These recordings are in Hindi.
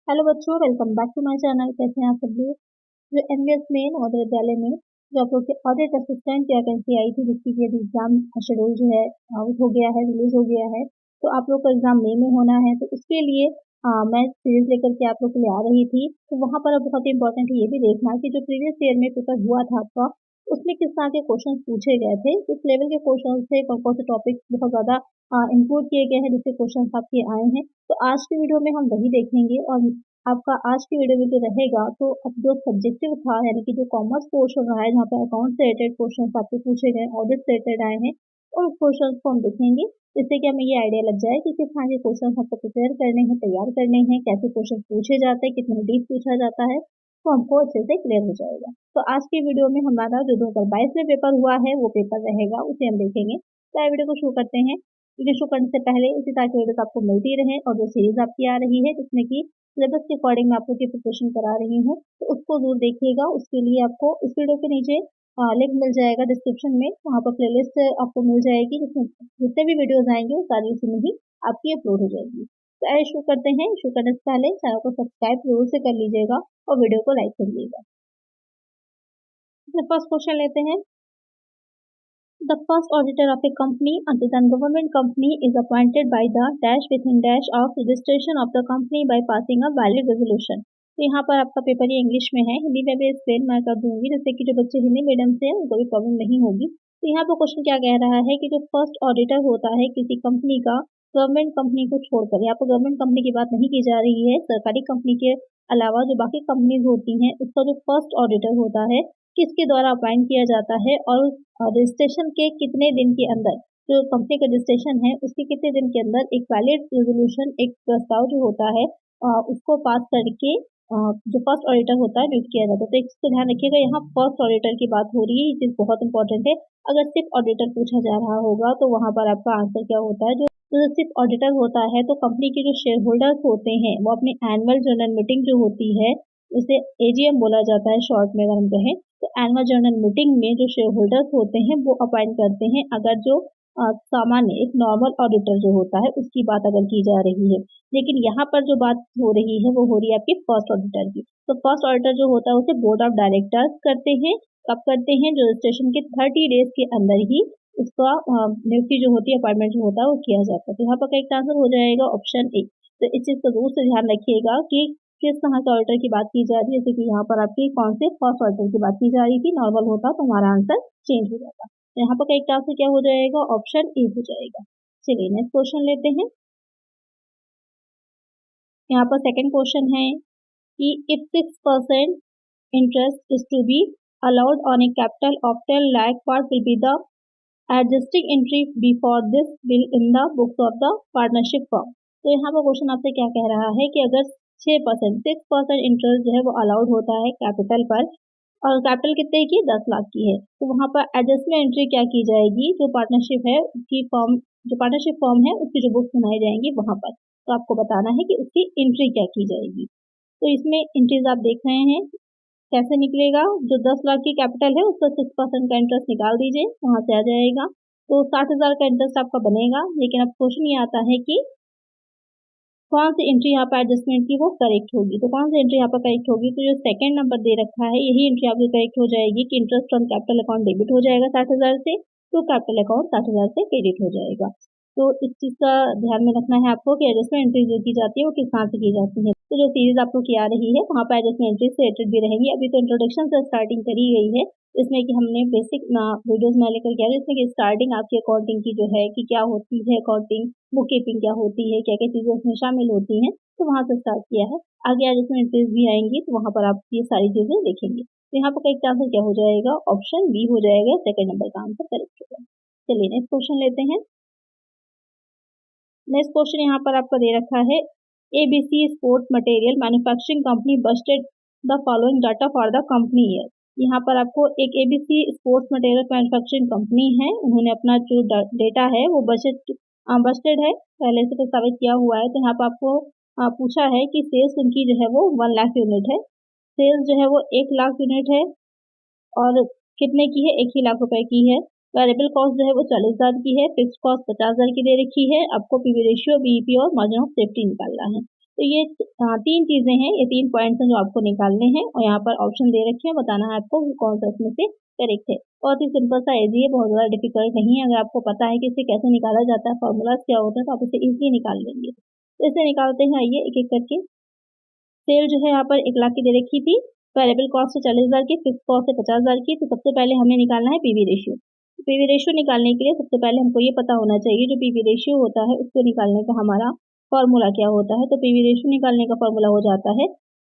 हेलो बच्चों, welcome back to my channel. कैसे हैं आप सब लोग। जो एमबीएस में नवोदय विद्यालय में जो आप लोग के ऑडिट असिस्टेंट वैकेंसी आई थी, जिसकी कि अभी एग्जाम शेड्यूल जो है आउट हो गया है, रिलीज हो गया है। तो आप लोग का एग्जाम मई में होना है, तो उसके लिए मैं सीरीज लेकर के आप लोग के लिए आ रही थी। तो वहाँ पर अब बहुत ही इंपॉर्टेंट ये भी देखना कि जो प्रीवियस ईयर में पेपर हुआ था आपका, उसमें किस तरह के क्वेश्चन पूछे गए थे, किस लेवल के क्वेश्चन थे, कौन कौन से टॉपिक बहुत ज्यादा इंक्लूड किए गए हैं, जिससे क्वेश्चन आपके आए हैं। तो आज की वीडियो में हम वही देखेंगे। और आपका आज की वीडियो में जो रहेगा, तो अब जो सब्जेक्टिव था, यानी कि जो कॉमर्स पोर्शन रहा है, जहाँ पर अकाउंट से रिलेटेड क्वेश्चन आपसे पूछे गए, ऑडिट से रिलेटेड आए हैं, उन क्वेश्चन को हम देखेंगे, जिससे कि हमें ये आइडिया लग जाए कि किस तरह के क्वेश्चन आपको प्रिपेयर करने हैं, तैयार करने हैं, कैसे क्वेश्चन पूछे जाते हैं, कितने डीप पूछा जाता है, तो हमको अच्छे से क्लियर हो जाएगा। तो आज की वीडियो में हमारा जो 2022 में पेपर हुआ है, वो पेपर रहेगा, उसे हम देखेंगे। तो वीडियो को शुरू करते हैं। वीडियो शुरू करने से पहले इसी तरह की वीडियो आपको मिलती रहे, और जो सीरीज आपकी आ रही है, जिसमें कि सिलेबस के अकॉर्डिंग मैं आपको की प्रिपरेशन करा रही हूँ, तो उसको जरूर देखिएगा। उसके लिए आपको इस वीडियो के नीचे लिंक मिल जाएगा डिस्क्रिप्शन में, वहाँ पर प्लेलिस्ट आपको मिल जाएगी, जिसमें जितने भी वीडियोस आएंगे वो सारी उसी में ही आपकी अपलोड हो जाएगी। तो आइए शुरू करते हैं। शुरू करने से पहले चैनल को सब्सक्राइब जरूर से कर लीजिएगा और वीडियो को लाइक करिएगा। फर्स्ट क्वेश्चन लेते हैं। The first auditor of a company until the government company is appointed by the dash within dash of registration of the company by passing a valid resolution। तो यहाँ पर आपका पेपर ये इंग्लिश में है, हिंदी में भी एक्सप्लेन मैं कर दूंगी, जिससे कि जो बच्चे हिंदी मीडियम से हैं उनको भी प्रॉब्लम नहीं होगी। तो यहाँ पर क्वेश्चन क्या कह रहा है कि जो फर्स्ट ऑडिटर होता है किसी कंपनी का, गवर्नमेंट कंपनी को छोड़कर, यहाँ पर गवर्नमेंट कंपनी की बात नहीं की जा रही है, सरकारी कंपनी के अलावा जो बाकी कंपनीज होती हैं, उसका जो फर्स्ट ऑडिटर होता है, किसके द्वारा अपॉइंट किया जाता है, और रजिस्ट्रेशन के कितने दिन के अंदर, जो कंपनी का रजिस्ट्रेशन है उसके कितने दिन के अंदर एक वैलिड रेजोल्यूशन, एक प्रस्ताव जो होता है उसको पास करके जो फर्स्ट ऑडिटर होता है नियुक्त किया जाता है। तो इसको ध्यान रखिएगा, यहाँ फर्स्ट ऑडिटर की बात हो रही है, ये चीज बहुत इंपॉर्टेंट है। अगर सिर्फ ऑडिटर पूछा जा रहा होगा तो वहां पर आपका आंसर क्या होता है, जो सिर्फ ऑडिटर होता है, तो कंपनी के जो शेयर होल्डर्स होते हैं वो अपनी एनुअल जनरल मीटिंग जो होती है, इसे एजीएम बोला जाता है शॉर्ट में अगर हम कहें, तो एनुअल जनरल मीटिंग में जो शेयर होल्डर्स होते हैं वो अपॉइंट करते हैं, अगर जो सामान्य एक नॉर्मल ऑडिटर जो होता है उसकी बात अगर की जा रही है। लेकिन यहाँ पर जो बात हो रही है वो हो रही है आपकी फर्स्ट ऑडिटर की। तो फर्स्ट ऑडिटर जो होता है उसे बोर्ड ऑफ डायरेक्टर्स करते हैं। कब करते हैं, जो रजिस्ट्रेशन के 30 डेज के अंदर ही उसका नियुक्ति जो होती है, अपॉइंटमेंट जो होता है वो किया जाता है। तो यहाँ पर करेक्ट आंसर हो जाएगा ऑप्शन ए। तो इस चीज को जरूर से ध्यान रखिएगा कि किस तरह के ऑडिटर की बात की जा रही है। जैसे कि यहाँ पर आपकी कौन से फर्स्ट ऑडिटर की बात की जा रही थी, नॉर्मल होता तो हमारा आंसर चेंज हो जाता। तो यहाँ पर करेक्ट आंसर क्या हो जाएगा, ऑप्शन ए हो जाएगा। चलिए नेक्स्ट क्वेश्चन लेते हैं। यहाँ पर सेकंड क्वेश्चन है कि if 6% interest is to be allowed on a capital of 10 lakh, what will be the adjusting entry before this bill in the books of the partnership firm। तो यहाँ पर क्वेश्चन आपसे क्या कह रहा है कि अगर 6% इंटरेस्ट जो है वो अलाउड होता है कैपिटल पर, और कैपिटल कितने की 10 लाख की है, तो वहां पर एडजस्टमेंट एंट्री क्या की जाएगी, जो पार्टनरशिप है उसकी फॉर्म, जो पार्टनरशिप फॉर्म है उसकी जो बुक्स बनाई जाएंगी वहां पर, तो आपको बताना है कि उसकी एंट्री क्या की जाएगी। तो इसमें एंट्रीज आप देख रहे हैं कैसे निकलेगा। जो 10 लाख की कैपिटल है उस पर 6% का इंटरेस्ट निकाल दीजिए, वहां से आ जाएगा। तो 60,000 का इंटरेस्ट आपका बनेगा। लेकिन अब क्वेश्चन ये आता है कि कौन सी एंट्री यहाँ पर एडजस्टमेंट की वो करेक्ट होगी। तो कौन सी एंट्री यहाँ पर करेक्ट होगी, तो जो सेकंड नंबर दे रखा है यही एंट्री आपकी करेक्ट हो जाएगी कि interest from capital account debit हो जाएगा 60,000 से, तो कैपिटल अकाउंट 60,000 से क्रेडिट हो जाएगा। तो इस चीज का ध्यान में रखना है आपको कि एडजस्टमेंट एंट्री जो की जाती है वो किस तरह से की जाती है। तो जो सीरीज आपको की आ रही है वहाँ पर एडजस्टमेंट एंट्री से रिलेटेड भी रहेंगी। अभी तो इंट्रोडक्शन से स्टार्टिंग करी गई है, इसमें कि हमने बेसिक वीडियोस में लेकर गया, इसमें कि स्टार्टिंग आपकी अकाउंटिंग की जो है कि क्या होती है अकाउंटिंग, बुक कीपिंग क्या होती है, क्या क्या चीजें उसमें शामिल होती हैं, तो वहां से स्टार्ट किया है। आगे एडजस्टमेंट एंट्रीज भी आएंगी तो वहां पर आप ये सारी चीजें देखेंगे। तो यहाँ पर करेक्ट आंसर क्या हो जाएगा, ऑप्शन बी हो जाएगा, सेकंड नंबर का आंसर करेक्ट होगा। चलिए नेक्स्ट क्वेश्चन लेते हैं। नेक्स्ट क्वेश्चन यहाँ पर आपका दे रखा है, ABC sports material manufacturing company Busted the following data for the company year. यहाँ पर आपको एक ABC sports material manufacturing company है, उन्होंने अपना जो डेटा है वो बस्टेड है, पहले से प्रस्तावित किया हुआ है। तो यहाँ पर आपको पूछा है कि सेल्स उनकी जो है वो 1 लाख यूनिट है, सेल्स जो है वो 1 लाख यूनिट है, और कितने की है, 1 ही लाख रुपए की है। वेरिएबल कॉस्ट जो है वो 40,000 की है, फिक्स कॉस्ट 50,000 की दे रखी है। आपको पीवी रेशियो, बीईपी और मार्जिन ऑफ सेफ्टी निकालना है। तो ये 3 चीज़ें हैं, ये 3 पॉइंट्स हैं जो आपको निकालने हैं और यहाँ पर ऑप्शन दे रखे हैं, बताना है आपको कि कौन सा इसमें से करेक्ट है। बहुत ही सिंपल सा इजी है, बहुत ज़्यादा डिफिकल्ट नहीं है। अगर आपको पता है कि इसे कैसे निकाला जाता है, फॉर्मूलाज क्या होता है, तो आप इसे इजीली निकाल लेंगे। तो इसे निकालते हैं, आइए एक एक करके। सेल जो है यहाँ पर 1 लाख की दे रखी थी, वेरिएबल कॉस्ट है 40,000 की, फिक्स कॉस्ट है 50,000 की। तो सबसे पहले हमें निकालना है पीवी रेशियो। पीवी रेशियो निकालने के लिए सबसे पहले हमको ये पता होना चाहिए जो पीवी रेशियो होता है उसको निकालने का हमारा फॉर्मूला क्या होता है। तो पीवी रेशियो निकालने का फॉर्मूला हो जाता है,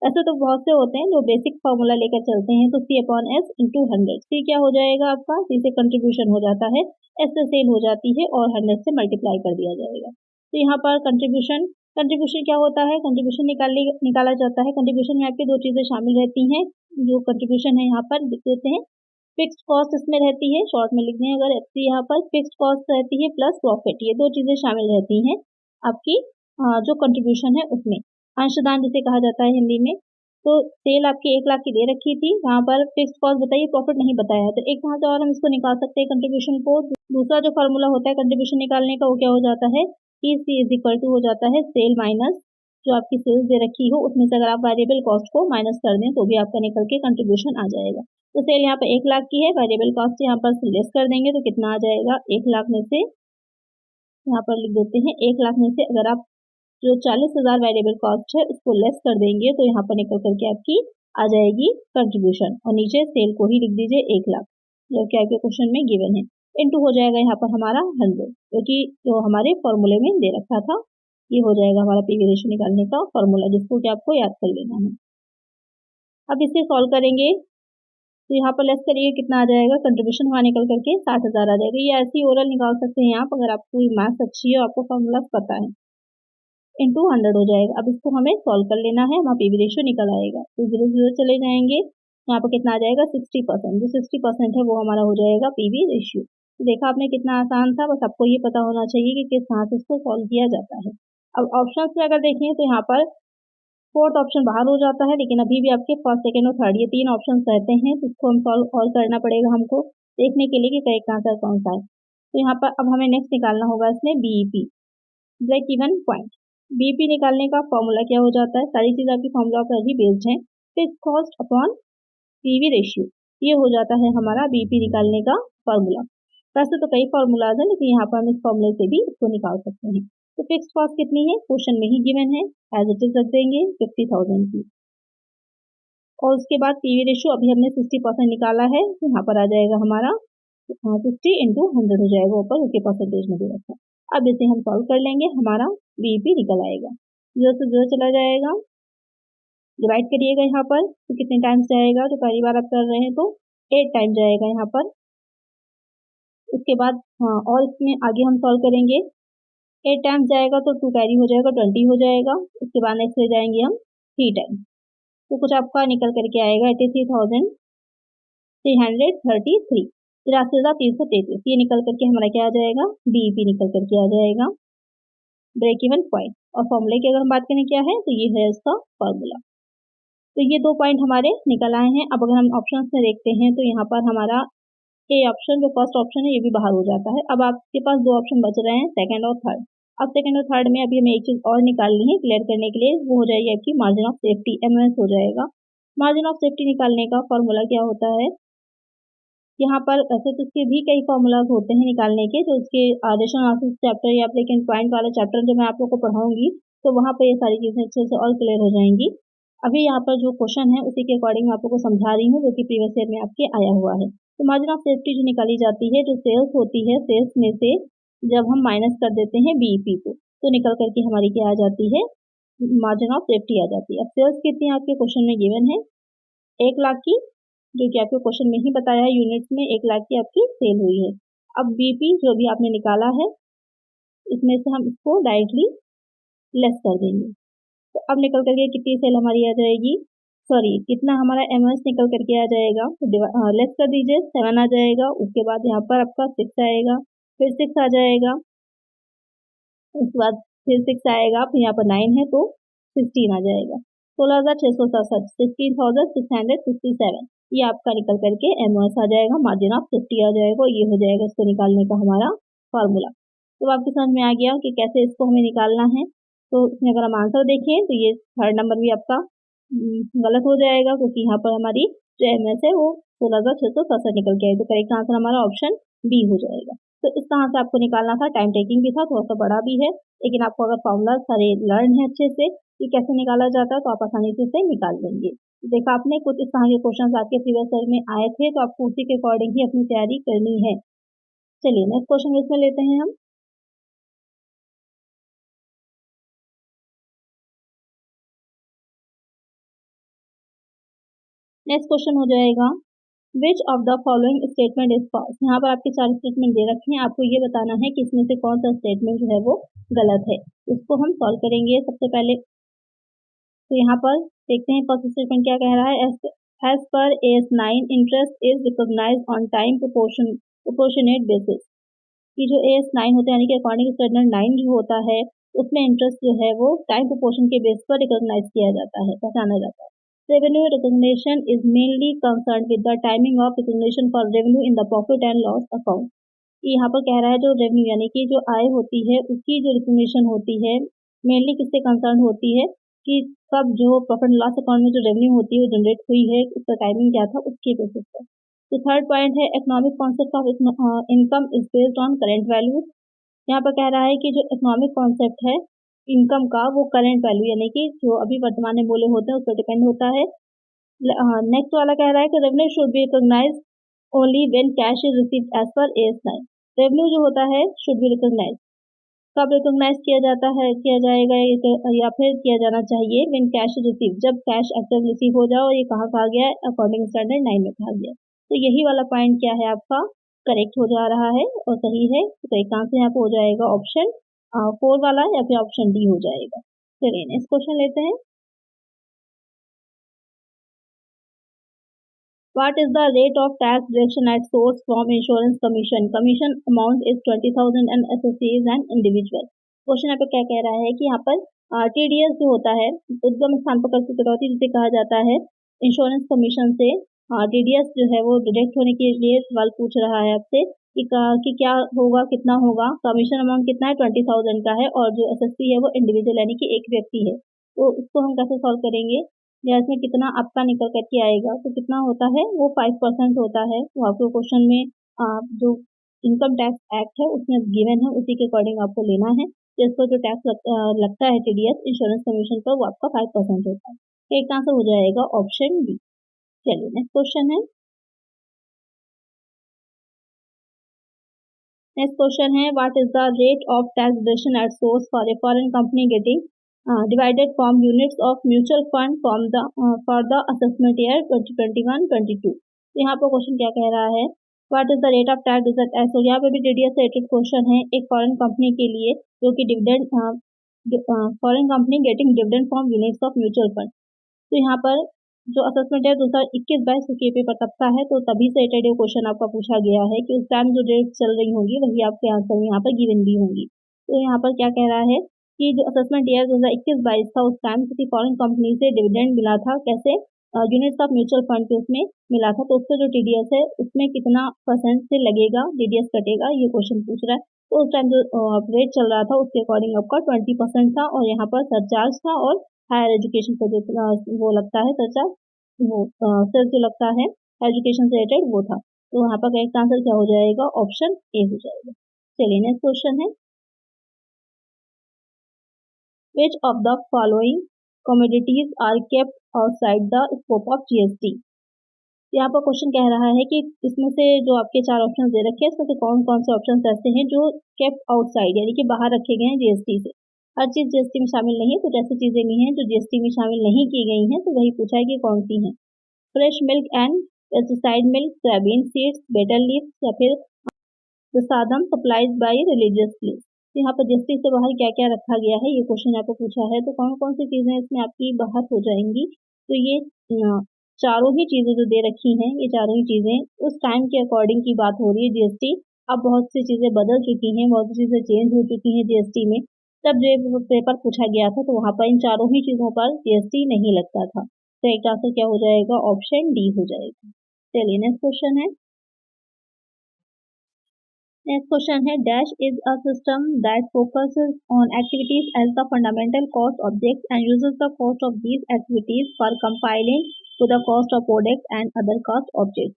ऐसे तो बहुत से होते हैं जो बेसिक फॉर्मूला लेकर चलते हैं। तो C/S इंटू 100। सी क्या हो जाएगा आपका, सी से कंट्रीब्यूशन हो जाता है, एस से सेल हो जाती है और 100 से मल्टीप्लाई कर दिया जाएगा। तो यहाँ पर कंट्रीब्यूशन क्या होता है, कंट्रीब्यूशन निकाला जाता है। कंट्रीब्यूशन में आपकी 2 चीज़ें शामिल रहती हैं। जो कंट्रीब्यूशन है यहाँ पर लिख देते हैं, फिक्स्ड कॉस्ट इसमें रहती है, शॉर्ट में लिख दें अगर FC, यहाँ पर फिक्स्ड कॉस्ट रहती है प्लस प्रॉफिट, ये 2 चीज़ें शामिल रहती हैं आपकी जो कंट्रीब्यूशन है उसमें। अंशदान जिसे कहा जाता है हिंदी में। तो सेल आपकी 1 लाख की दे रखी थी, वहाँ पर फिक्स्ड कॉस्ट बताइए, प्रॉफिट नहीं बताया है। तो एक यहाँ से और हम इसको निकाल सकते हैं कंट्रीब्यूशन को। दूसरा जो फॉर्मूला होता है कंट्रीब्यूशन निकालने का वो क्या हो जाता है, C इज इक्वल टू हो जाता है सेल माइनस जो आपकी सेल्स दे रखी हो उसमें से अगर आप वेरिएबल कॉस्ट को माइनस कर दें तो भी आपका निकल के कंट्रीब्यूशन आ जाएगा। तो सेल यहाँ पर 1 लाख की है, वेरिएबल कॉस्ट यहाँ पर लेस कर देंगे तो कितना आ जाएगा, 1 लाख में से यहाँ पर लिख देते हैं 1 लाख में से अगर आप जो 40,000 वेरिएबल कॉस्ट है उसको लेस कर देंगे तो यहाँ पर निकल करके आपकी आ जाएगी कंट्रीब्यूशन, और नीचे सेल को ही लिख दीजिए 1 लाख जो कि आपके क्वेश्चन में गिवन है। इनटू हो जाएगा यहाँ पर हमारा 100 क्योंकि जो हमारे फॉर्मूले में दे रखा था। ये हो जाएगा हमारा पीवी रेशियो निकालने का फॉर्मूला, जिसको कि आपको याद कर लेना है। अब इसे सॉल्व करेंगे तो यहाँ पर लेस करिए कितना आ जाएगा, कंट्रीब्यूशन हमारा निकल करके 60,000 आ जाएगा। ये ऐसी ओरल निकाल सकते हैं आप, अगर आपको मैथ्स अच्छी है, आपको फॉर्मूला पता है। इंटू 100 हो जाएगा। अब इसको हमें सॉल्व कर लेना है, वहाँ पीवी रेशियो निकल आएगा। तो 0 0 चले जाएंगे, यहाँ पर कितना आ जाएगा 60%। जो 60% है वो हमारा हो जाएगा पीवी रेशियो। तो देखा आपने कितना आसान था, बस आपको ये पता होना चाहिए कि किस तरह से इसको सॉल्व किया जाता है। अब ऑप्शन में अगर देखें तो यहाँ पर 4th ऑप्शन बाहर हो जाता है, लेकिन अभी भी आपके फर्स्ट, सेकंड और थर्ड ये 3 ऑप्शन रहते हैं। तो इसको हम सॉल्व और करना पड़ेगा हमको देखने के लिए कि करेक्ट आंसर कौन सा है। तो यहाँ पर अब हमें नेक्स्ट निकालना होगा इसमें BEP, break even point. BEP निकालने का फॉर्मूला क्या हो जाता है, सारी चीज़ आपकी फॉर्मूला पर ही बेस्ड है। Fixed cost upon PV ratio, ये हो जाता है हमारा BEP निकालने का फॉर्मूला। वैसे तो कई फॉर्मूलाज हैं, लेकिन यहाँ पर हम इस फॉर्मूले से भी इसको निकाल सकते हैं। तो फिक्स्ड कॉस्ट कितनी है, क्वेश्चन में ही गिवन है, एज इट इज रख देंगे 50,000 की। और उसके बाद पीवी रेशियो अभी हमने 60% निकाला है, तो यहाँ पर आ जाएगा हमारा 60 इंटू 100 हो जाएगा ऊपर, उसके परसेंटेज में दे रखा है। अब इसे हम सॉल्व कर लेंगे, हमारा BEP निकल आएगा। 0 से 0 चला जाएगा, डिवाइड करिएगा यहाँ पर तो कितने टाइम्स जाएगा, तो पहली बार आप कर रहे हैं तो 8 टाइम जाएगा यहाँ पर। उसके बाद और इसमें आगे हम सॉल्व करेंगे, 8 टाइम्स जाएगा तो 2 कैरी हो जाएगा, 20 हो जाएगा। उसके बाद नेक्स्ट ले जाएंगे हम 3 टाइम्स, तो कुछ आपका निकल करके आएगा 83,333, 83,333। ये निकल करके हमारा क्या आ जाएगा, BEP निकल करके आ जाएगा, ब्रेक इवन पॉइंट। और फॉर्मूले की अगर हम बात करें क्या है, तो ये है इसका फॉर्मूला। तो ये 2 पॉइंट हमारे निकल आए हैं। अब अगर हम ऑप्शन में देखते हैं तो यहाँ पर हमारा ए ऑप्शन जो फर्स्ट ऑप्शन है ये भी बाहर हो जाता है। अब आपके पास 2 ऑप्शन बच रहे हैं, सेकंड और थर्ड। अब सेकंड और थर्ड में अभी हमें एक चीज़ और निकालनी है क्लियर करने के लिए, वो हो जाएगी आपकी मार्जिन ऑफ सेफ्टी, MS हो जाएगा। मार्जिन ऑफ सेफ्टी निकालने का फॉर्मूला क्या होता है, यहाँ पर वैसे तो इसके भी कई फॉर्मूलाज होते हैं निकालने के, जो इसके आदेश एनालिसिस चैप्टर या लेकिन पॉइंट वाला चैप्टर जो मैं आप लोग को पढ़ाऊंगी तो वहाँ पर ये सारी चीज़ें अच्छे से और क्लियर हो जाएंगी। अभी यहाँ पर जो क्वेश्चन है उसी के अकॉर्डिंग मैं आप लोग को समझा रही हूँ, जो कि प्रीवियस ईयर में आपके आया हुआ है। तो मार्जिन ऑफ सेफ्टी जो निकाली जाती है, जो सेल्स होती है, सेल्स में से जब हम माइनस कर देते हैं BEP को तो निकल करके हमारी क्या आ जाती है, मार्जिन ऑफ सेफ्टी आ जाती है। अब सेल्स कितनी आपके क्वेश्चन में गिवन है, 1 लाख की, जो कि आपके क्वेश्चन में ही बताया है यूनिट्स में 1 लाख की आपकी सेल हुई है। अब BEP जो भी आपने निकाला है इसमें से हम इसको डायरेक्टली लेस कर देंगे, तो अब निकल करके कितनी सेल हमारी आ जाएगी, सॉरी कितना हमारा MS निकल करके आ जाएगा, तो लेस कर दीजिए 7 आ जाएगा। उसके बाद यहाँ पर आपका 6 आएगा, फिर 6 आ जाएगा, उसके बाद फिर 6 आएगा, फिर यहाँ पर 9 है तो 16 आ जाएगा, 16,667, 16,667। ये आपका निकल करके MS आ जाएगा, मार्जिन ऑफ सेफ्टी आ जाएगा। ये हो जाएगा इसको निकालने का हमारा फॉर्मूला। तो आपकी समझ में आ गया कि कैसे इसको हमें निकालना है। तो इसमें अगर हम आंसर देखें तो ये थर्ड नंबर भी आपका गलत हो जाएगा, क्योंकि यहाँ पर हमारी जो एमएस है वो 16,667 निकल के आई। तो करेक्ट आंसर हमारा ऑप्शन बी हो जाएगा। तो इस तरह से आपको निकालना था, टाइम टेकिंग भी था, थोड़ा सा बड़ा भी है, लेकिन आपको अगर फॉर्मूला सारे लर्न है अच्छे से कि कैसे निकाला जाता है तो आप आसानी से इसे निकाल लेंगे। देखा आपने, कुछ इस तरह के क्वेश्चन आपके प्रीवियस ईयर में आए थे, तो आपको उसी के अकॉर्डिंग ही अपनी तैयारी करनी है। चलिए नेक्स्ट क्वेश्चन इसमें लेते हैं हम। नेक्स्ट क्वेश्चन हो जाएगा which of the following statement is false. यहाँ पर आपके 4 स्टेटमेंट दे रखे हैं, आपको ये बताना है कि इसमें से कौन सा स्टेटमेंट जो है वो गलत है। इसको हम सॉल्व करेंगे सबसे पहले। तो यहाँ पर देखते हैं फर्स्ट स्टेटमेंट क्या कह रहा है। एज पर AS9 interest is recognised on time proportionate basis. कि जो AS9 होता है यानी कि अकॉर्डिंग स्टैंडर्ड 9 जो होता है उसमें इंटरेस्ट जो है वो टाइम प्रोपोर्शन के बेस पर रिकॉग्नाइज किया जाता है, पहचाना जाता है। Revenue recognition is mainly concerned with the timing of recognition for revenue in the profit and loss account। यहाँ पर कह रहा है जो रेवेन्यू यानी कि जो आय होती है उसकी जो रिकग्निशन होती है मेनली किससे कंसर्न होती है कि कब जो प्रॉफिट एंड लॉस अकाउंट में जो रेवेन्यू होती है वो जनरेट हुई है, उसका टाइमिंग क्या था उसके बेसिस पर। तो थर्ड पॉइंट है economic concept of income is based on current values. यहाँ पर कह रहा है कि जो इकोनॉमिक कॉन्सेप्ट है इनकम का वो करेंट वैल्यू यानी कि जो अभी वर्तमान में मूल्य होते हैं उस पर डिपेंड होता है। नेक्स्ट वाला कह रहा है कि revenue should be recognise only when cash is received as पर AS9। रेवेन्यू जो होता है शुड बी रिकॉग्नाइज, कब रिकॉग्नाइज किया जाता है, किया जाएगा या फिर किया जाना चाहिए व्हेन कैश इज रिसीव, जब कैश एक्चुअल रिसीव हो जाए। और ये कहाँ कहा गया है, अकॉर्डिंग स्टैंडर्ड 9 में कहा गया। तो यही वाला पॉइंट क्या है आपका करेक्ट हो जा रहा है और सही है। तो एक आंसर यहाँ पे हो जाएगा ऑप्शन 4 वाला या फिर ऑप्शन डी हो जाएगा। चलिए नेक्स्ट क्वेश्चन लेते हैं। What is the rate of tax deduction at source from insurance commission? Commission amount is 20,000 and assessee is an individual। Question यहाँ पे क्या कह रहा है कि यहाँ पर TDS जो होता है उद्गम स्थान पर कर कटौती जिसे कहा जाता है, इंश्योरेंस कमीशन से TDS जो है वो डिडक्ट होने के लिए सवाल पूछ रहा है आपसे कि क्या होगा, कितना होगा। कमीशन अमाउंट कितना है, 20,000 का है, और जो एसएससी है वो इंडिविजुअल यानी कि एक व्यक्ति है। तो इसको हम कैसे सॉल्व करेंगे, या इसमें कितना आपका निकल करके आएगा। तो कितना होता है वो 5% होता है। तो आपको क्वेश्चन में जो इनकम टैक्स एक्ट है उसमें गिवन है उसी के अकॉर्डिंग आपको लेना है। जिस पर जो टैक्स लगता है TDS इंश्योरेंस कमीशन पर वो आपका 5% होता है। तो एक आंसर हो जाएगा ऑप्शन बी। चलिए नेक्स्ट क्वेश्चन है। नेक्स्ट क्वेश्चन है what is the rate of tax deduction at source for a foreign company getting divided from units of mutual fund from the for the assessment year 2021-22। तो यहाँ पर क्वेश्चन क्या कह रहा है, what is the rate of tax deduct as. तो यहाँ पे भी DDS रिलेटेड क्वेश्चन है एक फॉरेन कंपनी के लिए जो कि dividend foreign company getting dividend from units of mutual fund. तो यहाँ पर जो असेसमेंट है 2021-22 के पेपर तब का है, तो तभी से रिलेटेड क्वेश्चन आपका पूछा गया है कि उस टाइम जो डेट चल रही होंगी वही आपके आंसर में यहाँ पर गिवन भी होंगी। तो यहाँ पर क्या कह रहा है कि जो असेसमेंट ईयर 2021-22 था उस टाइम किसी फॉरेन कंपनी से डिविडेंड मिला था, कैसे, यूनिट्स ऑफ म्यूचुअल फंड के उसमें मिला था। तो उससे जो TDS है उसमें कितना % से लगेगा, DDS कटेगा, ये क्वेश्चन पूछ रहा है। तो उस टाइम जो रेट चल रहा था उसके अकॉर्डिंग आपका 20% था, और यहाँ पर सरचार्ज था, और हायर एजुकेशन का जो वो लगता है सरचार्ज, वो सेस जो लगता है एजुकेशन से रिलेटेड वो था। तो यहाँ पर करेक्ट आंसर क्या हो जाएगा, ऑप्शन ए हो जाएगा। चलिए नेक्स्ट क्वेश्चन है which of the following commodities are kept outside the scope of GST। यहाँ पर क्वेश्चन कह रहा है कि इसमें से जो आपके 4 ऑप्शन दे रखे हैं इसमें से कौन कौन से ऑप्शन ऐसे हैं जो केप्ट आउटसाइड यानी कि बाहर रखे गए हैं GST से। हर चीज GST में शामिल नहीं है, कुछ ऐसी चीजें भी हैं जो GST में शामिल नहीं की गई हैं, तो वही पूछा है कि कौन सी हैं। Fresh milk and pesticide milk, soybean seeds, better leaves, या फिर प्रसादम सप्लाइज बाई रिलीजियस प्लेस। यहाँ पर GST से बाहर क्या क्या रखा गया है ये क्वेश्चन यहाँ पर पूछा है। तो कौन कौन सी चीजें इसमें आपकी बाहर हो जाएंगी, तो ये चारों ही चीजें जो दे रखी हैं ये चारों ही चीजें उस टाइम के अकॉर्डिंग की बात हो रही है GST। अब बहुत सी चीजें बदल चुकी हैं, बहुत सी चीजें चेंज हो चुकी हैं GST में। तब जो पेपर पूछा गया था तो वहां पर इन चारों ही चीजों पर GST नहीं लगता था। तो एक आंसर क्या हो जाएगा, ऑप्शन डी हो जाएगा। चलिए नेक्स्ट क्वेश्चन है नेक्स्ट क्वेश्चन है dash is a system that focuses on activities as the fundamental cost object and uses the cost of these activities for compiling to the cost of product and other cost object.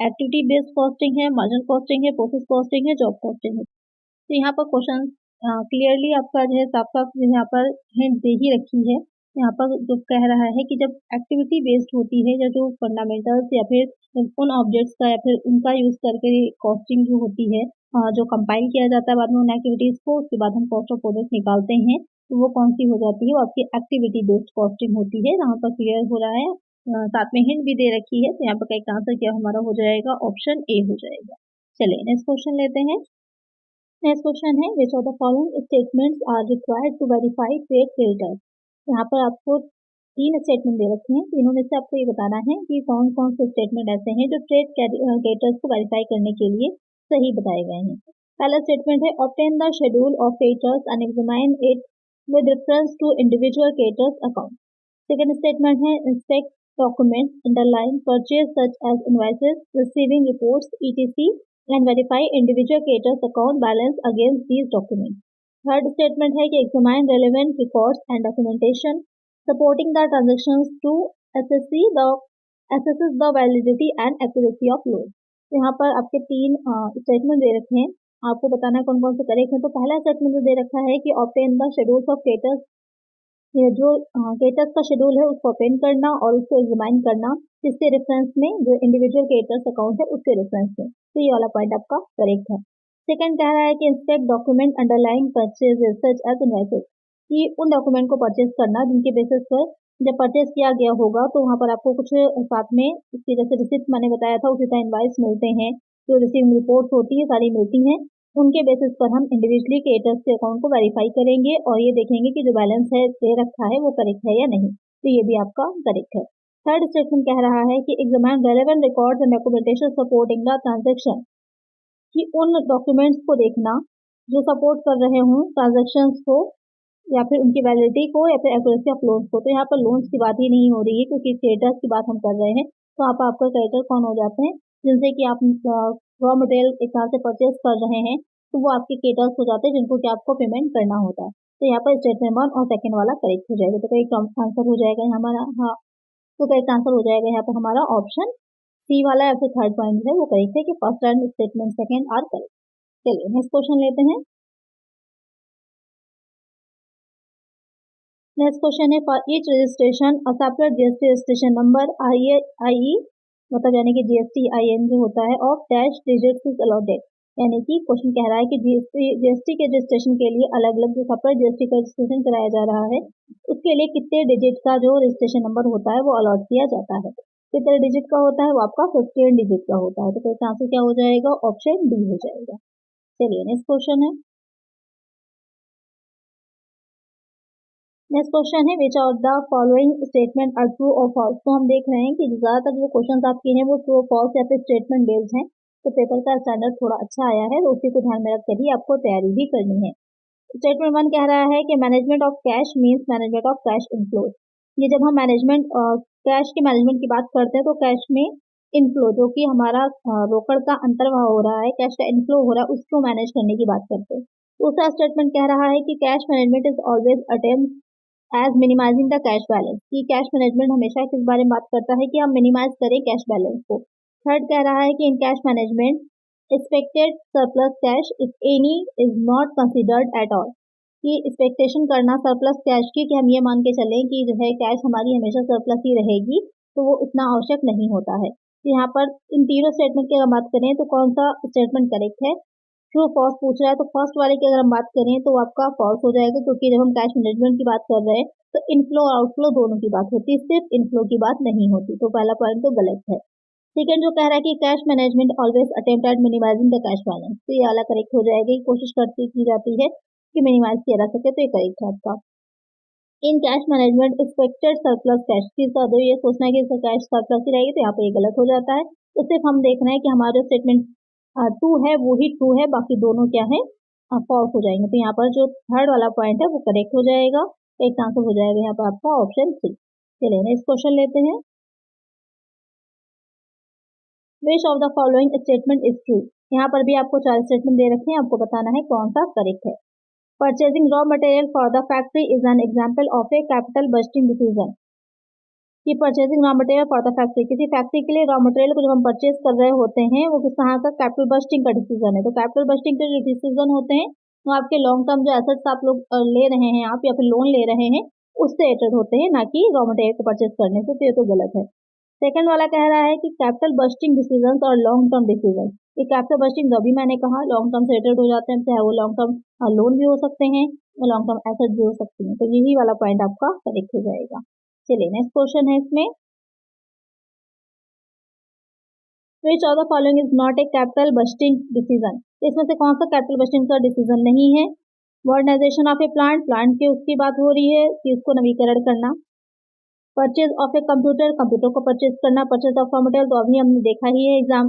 Activity based costing है, मार्जिनल कॉस्टिंग है, प्रोसेस कॉस्टिंग है, जॉब कॉस्टिंग है। तो यहाँ पर क्वेश्चन क्लियरली आपका जो है साफ साफ यहाँ पर हिंट दे ही रखी है। यहाँ पर जो कह रहा है कि जब एक्टिविटी बेस्ड होती है या जो फंडामेंटल्स या फिर उन ऑब्जेक्ट्स का या फिर उनका यूज करके कॉस्टिंग जो होती है, जो कंपाइल किया जाता है बाद में उन एक्टिविटीज को, उसके बाद हम कॉस्ट ऑफ प्रोडक्ट निकालते हैं, तो वो कौन सी हो जाती है, वो आपकी एक्टिविटी बेस्ड कॉस्टिंग होती है। यहाँ पर क्लियर हो रहा है, साथ में हिंट भी दे रखी है, तो यहाँ पर करेक्ट आंसर क्या हमारा हो जाएगा, ऑप्शन ए हो जाएगा। चलिए नेक्स्ट क्वेश्चन लेते हैं। नेक्स्ट क्वेश्चन है which of the following statements are required to verify trade creditors. यहाँ पर आपको 3 स्टेटमेंट दे रखे हैं, तीनों में से आपको ये बताना है कि कौन कौन से स्टेटमेंट ऐसे हैं जो ट्रेड क्रेडिटर्स को वेरीफाई करने के लिए सही बताए गए हैं। पहला स्टेटमेंट है obtain the schedule of creditors and examine it with reference to individual creditors account. Second statement है inspect documents underlying purchase such as invoices, receiving reports, etc. and verify individual creditors account balance against these documents. Third statement है कि examine relevant records and documentation supporting the transactions to assesses the validity and accuracy of loan. यहाँ पर आपके 3 स्टेटमेंट दे रखे हैं, आपको बताना है कौन कौन से करेक्ट हैं। तो पहला स्टेटमेंट जो दे रखा है कि obtain the schedules of creditors, ये जो क्रेडिटर्स का शेड्यूल है उसको ओपन करना और उसको एग्जामिन करना, जिसके रेफरेंस में जो इंडिविजुअल क्रेडिटर्स अकाउंट है उसके रेफरेंस में। तो ये वाला पॉइंट आपका करेक्ट है। सेकंड कह रहा है कि inspect document underlying purchases such as invoices, कि उन डॉक्यूमेंट को परचेज करना जिनके बेसिस पर जब परचेज किया गया होगा तो वहाँ पर आपको कुछ साथ में इसकी जैसे रिसिप्ट मैंने बताया था उसी तरह इनवॉइस मिलते हैं, जो रिसीव रिपोर्ट होती है सारी मिलती हैं, उनके बेसिस पर हम इंडिविजुअली क्रेडिटर्स के अकाउंट को वेरीफाई करेंगे और ये देखेंगे कि जो बैलेंस है दे रखा है वो करेक्ट है या नहीं। तो ये भी आपका करेक्ट है। थर्ड स्टेटमेंट कह रहा है कि examine relevant records and documentation supporting the transaction, कि उन डॉक्यूमेंट्स को देखना जो सपोर्ट कर रहे हों ट्रांजेक्शन्स को या फिर उनकी वैलिडिटी को या फिर एक्यूरेसी ऑफ लोन्स को। तो यहाँ पर लोन्स की बात ही नहीं हो रही है क्योंकि क्रेडिटर्स की बात हम कर रहे हैं। तो आप आपका क्रेडिटर कौन हो जाते हैं, जिनसे कि आप रॉ मटेरियल एक साथ से परचेज कर रहे हैं, तो वो आपके क्रेडिटर्स हो जाते हैं जिनको कि आपको पेमेंट करना होता है। तो यहाँ पर स्टेटमेंट 1 और सेकंड वाला करेक्ट हो जाएगा। तो करेक्ट आंसर हो जाएगा हमारा, हाँ, तो करेक्ट आंसर हो जाएगा यहाँ पर हमारा ऑप्शन सी वाला या फिर थर्ड पॉइंट है वो करेक्ट है कि first and statement second are correct. चलिए नेक्स्ट क्वेश्चन लेते हैं। नेक्स्ट क्वेश्चन है फॉर ईच रजिस्ट्रेशन और separate GST registration number I मतलब यानी कि जीएसटी IN जो होता है of dash digits is allotted, यानी कि क्वेश्चन कह रहा है कि जीएसटी के रजिस्ट्रेशन के लिए अलग अलग जो सेपरेट जीएसटी का रजिस्ट्रेशन कराया जा रहा है उसके लिए कितने डिजिट का जो रजिस्ट्रेशन नंबर होता है वो अलॉट किया जाता है। कितने डिजिट का होता है वो आपका 15 डिजिट का होता है। तो इसका आंसर क्या हो जाएगा, ऑप्शन डी हो जाएगा। चलिए नेक्स्ट क्वेश्चन है। नेक्स्ट क्वेश्चन है which of the following statement are true और फॉल्स। तो हम देख रहे हैं कि ज्यादातर जो क्वेश्चन आपके हैं वो ट्रू और फॉल्स या फिर स्टेटमेंट बेस्ड हैं। तो पेपर का स्टैंडर्ड थोड़ा अच्छा आया है तो उसी को ध्यान में रखकर ही आपको तैयारी भी करनी है। स्टेटमेंट 1 कह रहा है कि management of cash means management of cash inflow. ये जब हम मैनेजमेंट कैश के मैनेजमेंट की बात करते हैं तो कैश में इनफ्लो जो कि हमारा रोकड़ का अंतर्वाह हो रहा है, कैश का इनफ्लो हो रहा है, उसको मैनेज करने की बात करते हैं। दूसरा स्टेटमेंट कह रहा है कि cash management is always attempt as minimising the cash balance, की कैश मैनेजमेंट हमेशा किस बारे में बात करता है कि हम मिनिमाइज करें कैश बैलेंस को। थर्ड कह रहा है कि in cash management expected surplus cash if any is not considered at all, कि एक्सपेक्टेशन करना सरप्लस कैश की कि हम ये मान के चलें कि जो है कैश हमारी हमेशा सरप्लस ही रहेगी, तो वो उतना आवश्यक नहीं होता है। तो यहाँ पर इन तीनों स्टेटमेंट की अगर बात करें तो कौन सा स्टेटमेंट करेक्ट है, ट्रू फॉल्स पूछ रहा है। तो फर्स्ट वाले की अगर हम बात करें तो आपका फॉल्स हो जाएगा क्योंकि जब हम कैश मैनेजमेंट की बात कर रहे हैं तो इनफ्लो और आउटफ्लो दोनों की बात होती है, सिर्फ इनफ्लो की बात नहीं होती। तो पहला पॉइंट तो गलत है। सेकंड जो कह रहा है कि cash management always attempt at minimising the cash balance, तो ये वाला करेक्ट हो जाएगा, कोशिश की जाती है कि मिनिमाइज किया जा सके, तो ये करेक्ट है आपका। In cash management expected surplus cash, ये सोचना है कि कैश सरप्लस ही रहेगी, तो यहाँ पे ये गलत हो जाता है। तो सिर्फ हम देख रहे हैं कि हमारा स्टेटमेंट टू है वो ही ट्रू है, बाकी दोनों क्या है फॉल्स हो जाएंगे। तो यहाँ पर जो थर्ड वाला पॉइंट है वो करेक्ट हो जाएगा, एक आंसर हो जाएगा यहाँ पर आपका ऑप्शन सी। चलिए नेक्स्ट क्वेश्चन लेते हैं। विच of the following statement is true. यहाँ पर भी आपको 4 स्टेटमेंट दे रखे हैं, आपको बताना है कौन सा करेक्ट है। Purchasing raw material for the factory is an example of a capital budgeting decision. कि purchasing raw material for the factory, किसी फैक्ट्री के लिए रॉ मटेरियल को जब हम परचेज कर रहे होते हैं वो किस तरह का कैपिटल बस्टिंग का डिसीजन है। तो कैपिटल बस्टिंग के जो डिसीजन होते हैं वो आपके लॉन्ग टर्म जो एसेट्स आप लोग ले रहे हैं आप या फिर लोन ले रहे हैं उससे रिलेटेड होते हैं, ना कि रॉ मटेरियल को परचेज करने से। तो ये तो गलत है। सेकंड वाला कह रहा है कि कैपिटल बस्टिंग डिसीजन और लॉन्ग टर्म डिसीजन, ये कैपिटल बस्टिंग अभी मैंने कहा लॉन्ग टर्म से रिलेटेड हो जाते हैं, चाहे वो लॉन्ग टर्म लोन भी हो सकते हैं और लॉन्ग टर्म एसेट भी हो सकते हैं। तो यही वाला पॉइंट आपका करेक्ट हो जाएगा। चलिए नेक्स्ट क्वेश्चन है इसमें, विच of the following is not a capital budgeting decision. इसमें से कौन सा कैपिटल बस्टिंग का डिसीजन नहीं है। Modernisation of a plant, plant की उसकी बात हो रही है कि उसको नवीकरण करना। Purchase of a computer, computer को परचेज करना। परचेज ऑफ रॉ मटेरियल, तो अभी हमने देखा ही है एग्जाम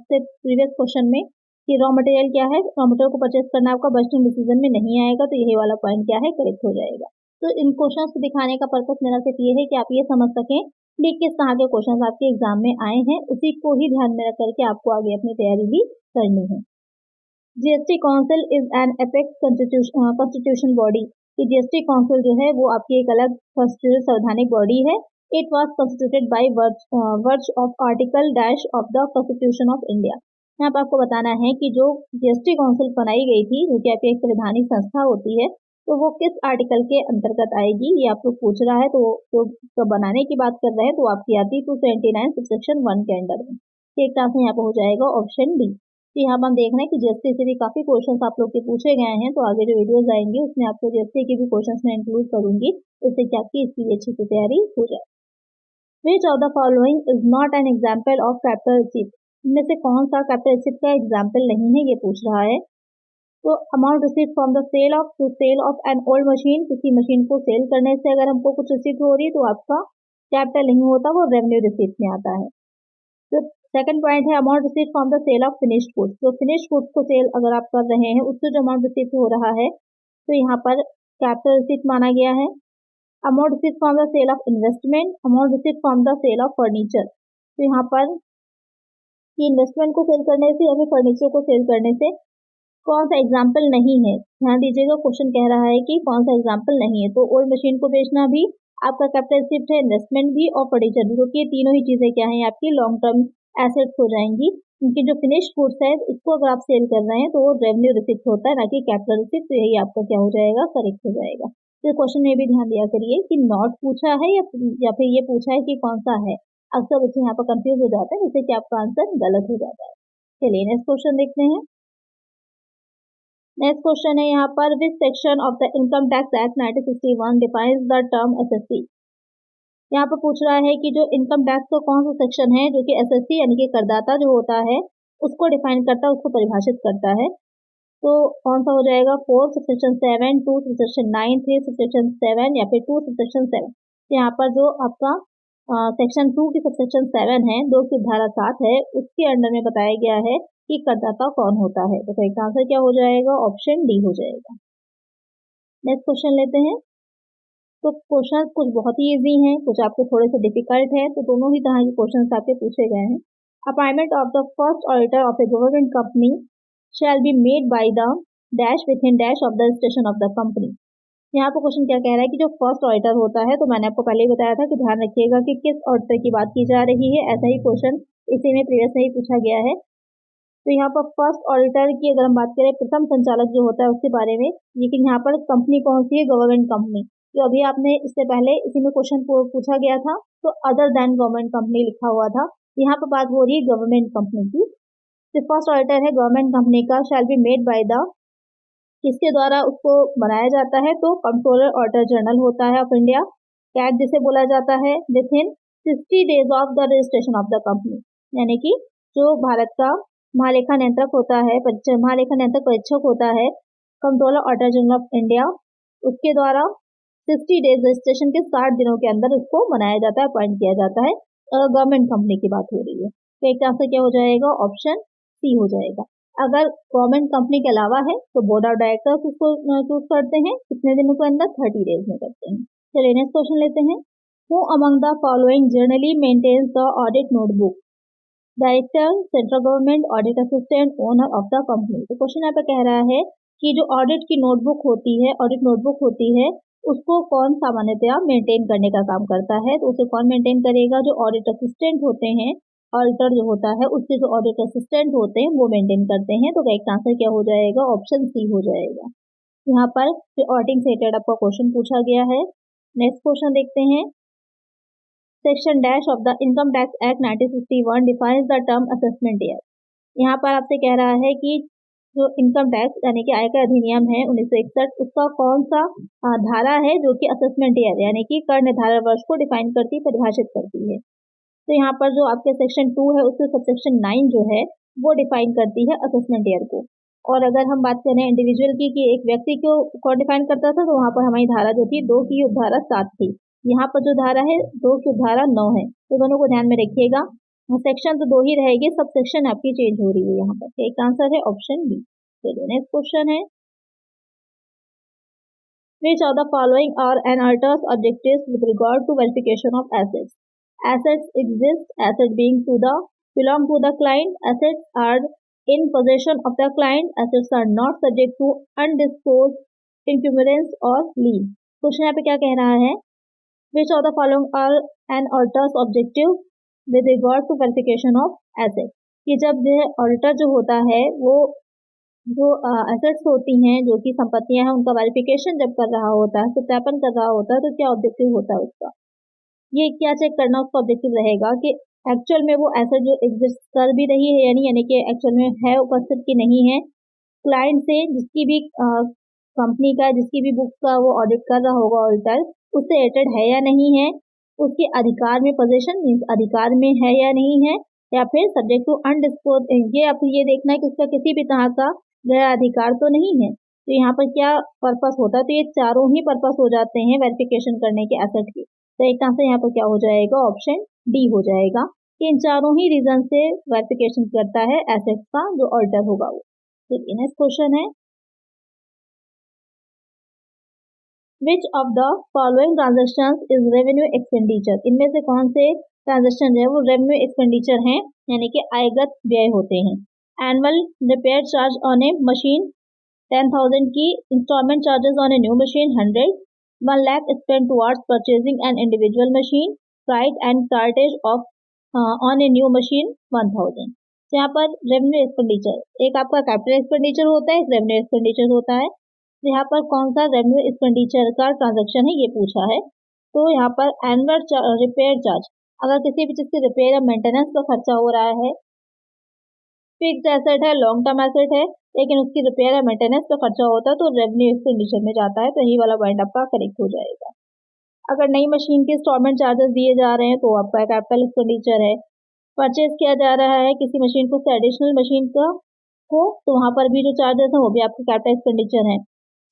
से प्रीवियस क्वेश्चन में कि रॉ मटेरियल क्या है, रॉ मटेरियल को परचेज करना आपका बस्टिंग डिसीजन में नहीं आएगा। तो यही वाला पॉइंट क्या है करेक्ट हो जाएगा। तो इन क्वेश्चन को दिखाने का पर्पस मेरा सिर्फ ये है कि आप ये समझ सकें कि किस तरह के क्वेश्चन आपके एग्जाम में आए हैं, उसी को ही ध्यान में रख करके आपको आगे अपनी तैयारी भी करनी है। GST council is an apex constitution body, कि जीएसटी काउंसिल जो है वो आपकी एक अलग कॉन्स्टिट्यूशन संवैधानिक बॉडी है। इट वाज कॉन्स्टिट्यूटेड बाय वर्च of article dash of the constitution of India. यहाँ पर आपको बताना है कि जो जीएसटी काउंसिल बनाई गई थी जो कि आपकी एक संवैधानिक संस्था होती है, तो वो किस आर्टिकल के अंतर्गत आएगी ये आप लोग पूछ रहा है। तो बनाने की बात कर रहे हैं तो आपकी आती है 279 सबसेक्शन 1 के अंडर में। एक तरह से यहाँ पर हो जाएगा ऑप्शन डी। तो यहाँ पर हम देख रहे हैं कि जीएसटी से भी काफी क्वेश्चन आप लोग के पूछे गए हैं, तो आगे जो वीडियोस आएंगे उसमें आपको जीएसटी के भी क्वेश्चन में इंक्लूड करूंगी, इससे क्या आपकी इसकी अच्छी से तैयारी हो जाए। विच of the following is not an example of capital receipt, इनमें से कौन सा कैपिटल रिसीप्ट का एग्जाम्पल नहीं है ये पूछ रहा है। तो amount receive from the sale of an old machine, किसी मशीन को सेल करने से अगर हमको कुछ रिसीव हो रही है तो आपका कैपिटल नहीं होता, वो रेवेन्यू रिसीप्ट में आता है। तो सेकंड पॉइंट है amount receive from the sale of finished goods, तो फिनिश्ड गुड्स को सेल अगर आप कर रहे हैं उससे जो अमाउंट रिसीव हो रहा है तो यहाँ पर कैपिटल रिसीप्ट माना गया है। Amount receive from the sale of investment, amount receive from the sale of furniture, तो यहाँ पर इन्वेस्टमेंट को सेल करने से या फिर फर्नीचर को सेल करने से कौन सा एग्जाम्पल नहीं है। ध्यान दीजिएगा क्वेश्चन कह रहा है कि कौन सा एग्जाम्पल नहीं है। तो ओल्ड मशीन को बेचना भी आपका कैपिटल रिसीप्ट है, इन्वेस्टमेंट भी और फर्नीचर भी, क्योंकि ये तीनों ही चीजें क्या है आपकी लॉन्ग टर्म एसेट्स हो जाएंगी। क्योंकि जो फिनिश्ड गुड्स है इसको अगर आप सेल कर रहे हैं तो वो रेवेन्यू रिसीप्ट होता है, ना कि कैपिटल रिसीप्ट। तो यही आपका क्या हो जाएगा करेक्ट हो जाएगा। तो क्वेश्चन में भी ध्यान दिया करिए कि नॉट पूछा है या फिर ये पूछा है कि कौन सा है। अक्सर बच्चे यहाँ पर कंफ्यूज हो जाता है, जिससे कि आपका आंसर गलत हो जाता है। चलिए नेक्स्ट क्वेश्चन देखते हैं। नेक्स्ट क्वेश्चन है यहाँ पर which section of the income tax act 1961 defines the term SSC. यहाँ पर पूछ रहा है कि जो इनकम टैक्स का कौन सा सेक्शन है जो कि एसएससी यानी कि करदाता जो होता है उसको डिफाइन करता है, उसको परिभाषित करता है। तो कौन सा हो जाएगा 4 सबसेक्शन 7, 2 सबसेक्शन 9, 3 सबसेक्शन 7 या फिर 2 सबसेक्शन 7। यहाँ पर जो आपका सेक्शन 2 की सबसेक्शन 7 है 2 की धारा 7 है उसके अंडर में बताया गया है कि करदाता कौन होता है। तो इसका आंसर क्या हो जाएगा ऑप्शन डी हो जाएगा। नेक्स्ट क्वेश्चन लेते हैं। तो क्वेश्चन कुछ बहुत ही इजी हैं, कुछ आपके थोड़े से डिफिकल्ट है, तो दोनों ही तरह के क्वेश्चन आपके पूछे गए हैं। Appointment of the first auditor of A government company shall be made by the dash with in dash of the registration of the company. यहाँ पर क्वेश्चन क्या कह रहा है कि जो फर्स्ट ऑडिटर होता है, तो मैंने आपको पहले ही बताया था कि ध्यान रखिएगा कि किस ऑडिटर की बात की जा रही है। ऐसा ही क्वेश्चन इसी में प्रीवियस में ही पूछा गया है। तो यहाँ पर फर्स्ट ऑडिटर की अगर हम बात करें प्रथम संचालक जो होता है उसके बारे में, लेकिन यहाँ पर कंपनी कौन सी है गवर्नमेंट कंपनी। जो अभी आपने इससे पहले इसी में क्वेश्चन पूछा गया था तो अदर देन गवर्नमेंट कंपनी लिखा हुआ था, यहाँ पर बात हो रही है गवर्नमेंट कंपनी की। तो फर्स्ट ऑडिटर है गवर्नमेंट कंपनी का shall be made by the, किसके द्वारा उसको बनाया जाता है, तो कंट्रोलर ऑडिटर जनरल होता है ऑफ इंडिया, कैट जिसे बोला जाता है, with in 60 days of the registration of the company. यानी कि जो भारत का महालेखा नियंत्रक होता है, महालेखा नियंत्रक परीक्षक होता है controller auditor general of India, उसके द्वारा 60 डेज रजिस्ट्रेशन के 60 दिनों के अंदर उसको बनाया जाता है, अपॉइंट किया जाता है। गवर्नमेंट कंपनी की बात हो रही है। तो एक तरह से क्या हो जाएगा ऑप्शन सी हो जाएगा। अगर गवर्नमेंट कंपनी के अलावा है तो बोर्ड ऑफ डायरेक्टर्स उसको चूज करते हैं, कितने दिनों के अंदर 30 डेज में करते हैं। चलिए नेक्स्ट क्वेश्चन लेते हैं। Who among the following generally maintains the audit notebook. Director, central government, audit assistant, owner of the company. तो क्वेश्चन यहाँ पे कह रहा है कि जो ऑडिट की नोटबुक होती है, ऑडिट नोटबुक होती है, उसको कौन सामान्यतया मेंटेन करने का काम करता है। तो उसे कौन मेंटेन करेगा? जो ऑडिट असिस्टेंट होते हैं, ऑडिटर जो होता है उसके जो ऑडिट असिस्टेंट होते हैं वो मेंटेन करते हैं। तो करेक्ट आंसर क्या हो जाएगा? ऑप्शन सी हो जाएगा। यहाँ पर ऑडिटिंग से रिलेटेड आपका क्वेश्चन पूछा गया है। नेक्स्ट क्वेश्चन देखते हैं। Section dash of the income tax act 1961 defines the term assessment year. यहाँ पर आपसे कह रहा है कि जो इनकम टैक्स यानी कि आयकर अधिनियम है 1961, उसका कौन सा धारा है जो कि असेसमेंट ईयर यानी कि कर निर्धारण वर्ष को डिफाइन करती, परिभाषित करती है। तो यहाँ पर जो आपके सेक्शन 2 है उसके सबसेक्शन 9 जो है वो डिफाइन करती है असेसमेंट ईयर को। और अगर हम बात करें इंडिविजुअल की कि एक व्यक्ति को डिफाइन करता था, तो वहाँ पर हमारी धारा जो थी 2 की उपधारा 7 थी। यहाँ पर जो धारा है 2 की उपधारा 9 है। तो दोनों को ध्यान में रखिएगा। सेक्शन तो 2 ही रहेगी, सब सेक्शन आपकी चेंज हो रही है यहाँ पर। एक आंसर है ऑप्शन बी। चलिए नेक्स्ट क्वेश्चन है, which of the following are an auditor's objectives with regard to verification of assets? Assets exist, assets belong to the client, assets are in possession of the client, assets are not subject to undisposed encumbrance or lien। Question यहाँ पे क्या कह रहा है? Which of the following are an auditor's objective with regard to verification of assets? कि जब ऑडिटर जो होता है वो जो एसेट्स होती हैं, जो कि संपत्तियां हैं, उनका वेरिफिकेशन जब कर रहा होता है, सत्यापन कर रहा होता है, तो क्या ऑब्जेक्टिव होता है उसका? ये क्या चेक करना उसका ऑब्जेक्टिव रहेगा कि एक्चुअल में वो एसेट जो एग्जिस्ट कर भी रही है यानी कि एक्चुअल में है उपस्थित की नहीं है। क्लाइंट से जिसकी भी कंपनी का जिसकी भी बुक्स का वो ऑडिट कर रहा होगा ऑडिटर, उससे रिलेटेड है या नहीं है, उसके अधिकार में, पोजीशन मींस अधिकार में है या नहीं है, या फिर सब्जेक्ट टू अनडिस्पोज, ये आप ये देखना है कि उसका किसी भी तरह का गैर अधिकार तो नहीं है। तो यहाँ पर क्या पर्पस होता है? तो ये चारों ही पर्पस हो जाते हैं वेरिफिकेशन करने के एसेट के। तो एक आंसर यहाँ पर क्या हो जाएगा? ऑप्शन डी हो जाएगा कि इन चारों ही रीजन से वेरिफिकेशन करता है एसेट्स का जो ऑडिटर होगा वो। ठीक है, नेक्स्ट क्वेश्चन है, Which of the following transactions is revenue expenditure? इनमें से कौन से ट्रांजेक्शन है वो रेवेन्यू एक्सपेंडिचर हैं, यानी कि आयगत व्यय होते हैं। Annual repair charge on a machine 10,000 की, instalment charges on a new machine 100, 1 lakh spend towards purchasing an individual machine, freight and cartage of on a new machine 1000। तो यहाँ पर रेवेन्यू एक्सपेंडिचर एक आपका कैपिटल एक्सपेंडिचर होता है, एक रेवेन्यू एक्सपेंडिचर होता है। यहाँ पर कौन सा रेवेन्यू एक्सपेंडिचर का ट्रांजैक्शन है ये पूछा है। तो यहाँ पर एनुअल रिपेयर चार्ज, अगर किसी भी चीज की रिपेयर या मेंटेनेंस का खर्चा हो रहा है, फिक्स एसेट है, लॉन्ग टर्म एसेट है, लेकिन उसकी रिपेयर या मेंटेनेंस का खर्चा होता है तो रेवेन्यू एक्सपेंडिचर में जाता है। तो यही वाला पॉइंट आपका करेक्ट हो जाएगा। अगर नई मशीन के इंस्टॉलमेंट चार्जेस दिए जा रहे हैं तो आपका कैपिटल एक्सपेंडिचर है। परचेज किया जा रहा है किसी मशीन को एडिशनल मशीन का हो, तो वहां पर भी जो चार्जेस है वो भी आपके कैपिटल एक्सपेंडिचर है।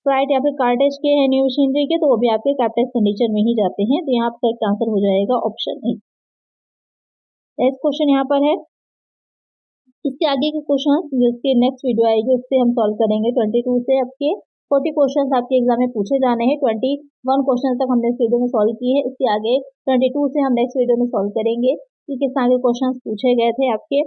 फ्राइट या फिर कार्टेज के हैं न्यू मशीनरी के, तो वो भी आपके कैपिटल एक्सपेंडिचर में ही जाते हैं। तो यहाँ आपका एक आंसर हो जाएगा ऑप्शन ए। नेक्स्ट क्वेश्चन यहाँ पर है, इसके आगे के क्वेश्चन जिसके नेक्स्ट वीडियो आएगी उससे हम सॉल्व करेंगे। 22 से आपके 40 क्वेश्चन आपके एग्जाम में पूछे जाने हैं। 21 क्वेश्चन तक हमने इस वीडियो में सॉल्व किए हैं। इसके आगे 22 से हम नेक्स्ट वीडियो में सॉल्व करेंगे कि किस आगे क्वेश्चन पूछे गए थे आपके।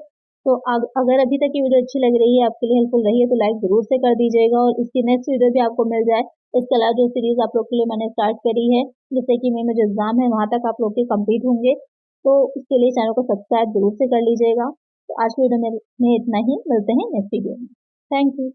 तो अगर अभी तक की वीडियो अच्छी लग रही है, आपके लिए हेल्पफुल रही है, तो लाइक जरूर से कर दीजिएगा और इसकी नेक्स्ट वीडियो भी आपको मिल जाए। इसके अलावा जो सीरीज आप लोग के लिए मैंने स्टार्ट करी है, जैसे कि में जो एग्जाम है वहां तक आप लोग के कंप्लीट होंगे, तो इसके लिए चैनल को सब्सक्राइब जरूर से कर लीजिएगा। तो आज की वीडियो में इतना ही, मिलते हैं नेक्स्ट वीडियो में। Thank you.